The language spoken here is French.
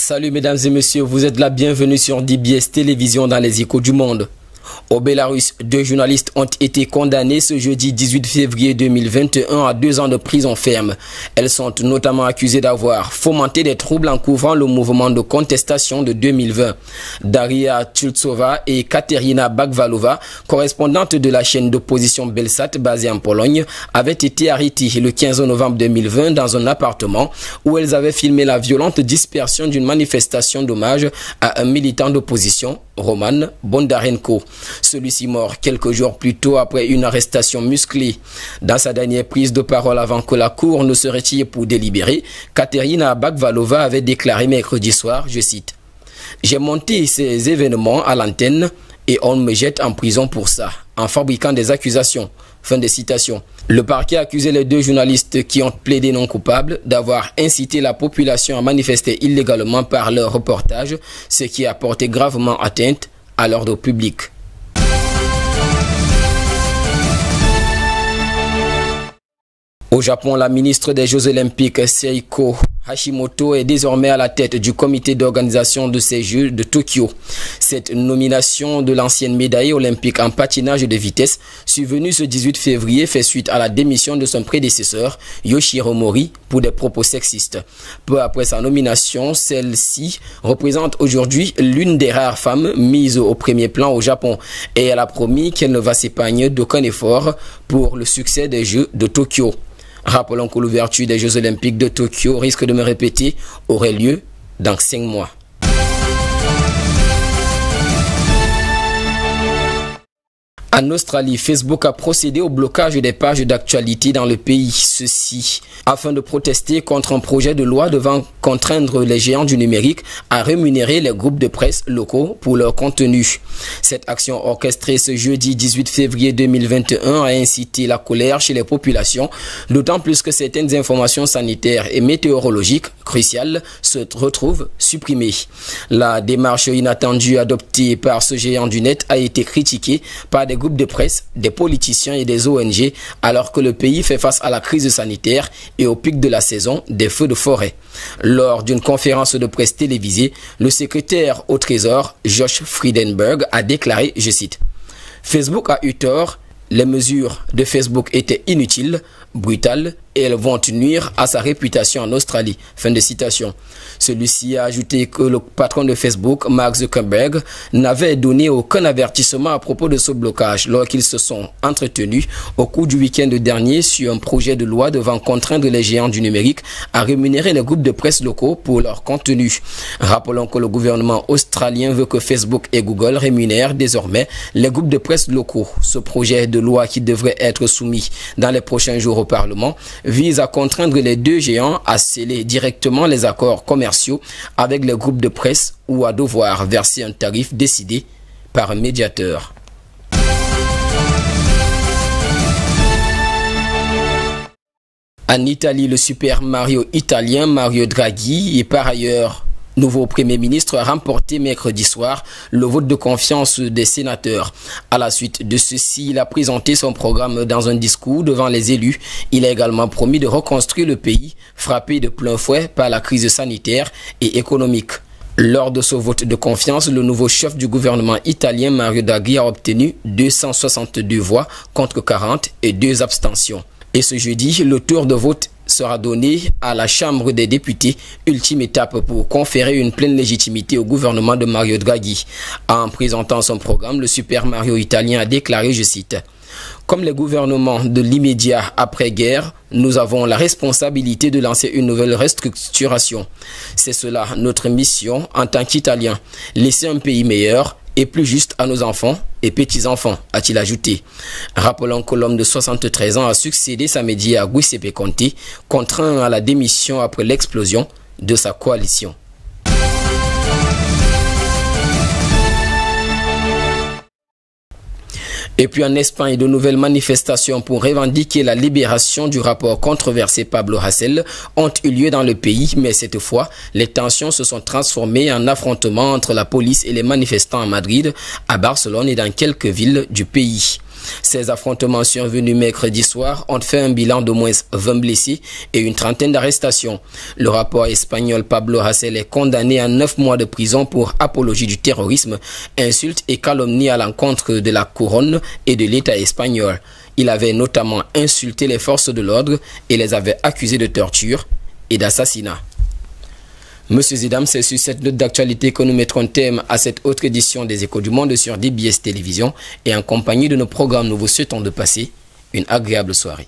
Salut mesdames et messieurs, vous êtes la bienvenue sur DBS Télévision dans les échos du monde. Au Bélarus, 2 journalistes ont été condamnés ce jeudi 18 février 2021 à 2 ans de prison ferme. Elles sont notamment accusées d'avoir fomenté des troubles en couvrant le mouvement de contestation de 2020. Daria Tultsova et Katerina Bagvalova, correspondantes de la chaîne d'opposition Belsat basée en Pologne, avaient été arrêtées le 15 novembre 2020 dans un appartement où elles avaient filmé la violente dispersion d'une manifestation d'hommage à un militant d'opposition, Roman Bondarenko. Celui-ci mort quelques jours plus tôt après une arrestation musclée. Dans sa dernière prise de parole avant que la cour ne se retire pour délibérer, Katerina Bagvalova avait déclaré mercredi soir, je cite, « J'ai monté ces événements à l'antenne et on me jette en prison pour ça, en fabriquant des accusations. » Fin de citation. Le parquet accusait les 2 journalistes qui ont plaidé non coupables d'avoir incité la population à manifester illégalement par leur reportage, ce qui a porté gravement atteinte à l'ordre public. Au Japon, la ministre des Jeux Olympiques, Seiko Hashimoto, est désormais à la tête du comité d'organisation de ces Jeux de Tokyo. Cette nomination de l'ancienne médaillée olympique en patinage de vitesse, survenue ce 18 février, fait suite à la démission de son prédécesseur, Yoshiro Mori, pour des propos sexistes. Peu après sa nomination, celle-ci représente aujourd'hui l'une des rares femmes mises au premier plan au Japon et elle a promis qu'elle ne va s'épargner d'aucun effort pour le succès des Jeux de Tokyo. Rappelons que l'ouverture des Jeux Olympiques de Tokyo, risque de me répéter, aurait lieu dans 5 mois. En Australie, Facebook a procédé au blocage des pages d'actualité dans le pays, ceci afin de protester contre un projet de loi devant contraindre les géants du numérique à rémunérer les groupes de presse locaux pour leur contenu. Cette action orchestrée ce jeudi 18 février 2021 a incité la colère chez les populations, d'autant plus que certaines informations sanitaires et météorologiques cruciales se retrouvent supprimées. La démarche inattendue adoptée par ce géant du net a été critiquée par des groupes de presse, des politiciens et des ONG alors que le pays fait face à la crise sanitaire et au pic de la saison des feux de forêt. Lors d'une conférence de presse télévisée, le secrétaire au Trésor, Josh Frydenberg, a déclaré, je cite, « Facebook a eu tort, les mesures de Facebook étaient inutiles, brutales et elles vont nuire à sa réputation en Australie. » Fin de citation. Celui-ci a ajouté que le patron de Facebook, Mark Zuckerberg, n'avait donné aucun avertissement à propos de ce blocage lorsqu'ils se sont entretenus au cours du week-end dernier sur un projet de loi devant contraindre les géants du numérique à rémunérer les groupes de presse locaux pour leur contenu. Rappelons que le gouvernement australien veut que Facebook et Google rémunèrent désormais les groupes de presse locaux. Ce projet de loi qui devrait être soumis dans les prochains jours au Parlement vise à contraindre les 2 géants à sceller directement les accords commerciaux avec les groupes de presse ou à devoir verser un tarif décidé par un médiateur. En Italie, le Super Mario italien Mario Draghi est par ailleurs nouveau Premier ministre a remporté mercredi soir le vote de confiance des sénateurs. À la suite de ceci, il a présenté son programme dans un discours devant les élus. Il a également promis de reconstruire le pays, frappé de plein fouet par la crise sanitaire et économique. Lors de ce vote de confiance, le nouveau chef du gouvernement italien Mario Draghi a obtenu 262 voix contre 40 et 2 abstentions. Et ce jeudi, le tour de vote sera donné à la Chambre des députés, ultime étape pour conférer une pleine légitimité au gouvernement de Mario Draghi. En présentant son programme, le Super Mario italien a déclaré, je cite, « Comme les gouvernements de l'immédiat après-guerre, nous avons la responsabilité de lancer une nouvelle restructuration. C'est cela notre mission en tant qu'Italiens, laisser un pays meilleur et plus juste à nos enfants et petits-enfants, a-t-il ajouté. Rappelons que l'homme de 73 ans a succédé samedi à Giuseppe Conte, contraint à la démission après l'explosion de sa coalition. Et puis en Espagne, de nouvelles manifestations pour revendiquer la libération du rapport controversé Pablo Hasél ont eu lieu dans le pays, mais cette fois, les tensions se sont transformées en affrontements entre la police et les manifestants à Madrid, à Barcelone et dans quelques villes du pays. Ces affrontements survenus mercredi soir ont fait un bilan d'au moins 20 blessés et une trentaine d'arrestations. Le rapport espagnol Pablo Hasél est condamné à 9 mois de prison pour apologie du terrorisme, insulte et calomnie à l'encontre de la couronne et de l'État espagnol. Il avait notamment insulté les forces de l'ordre et les avait accusés de torture et d'assassinat. Monsieur Zidam, c'est sur cette note d'actualité que nous mettrons terme à cette autre édition des Échos du Monde sur DBS Télévision et en compagnie de nos programmes, nous vous souhaitons de passer une agréable soirée.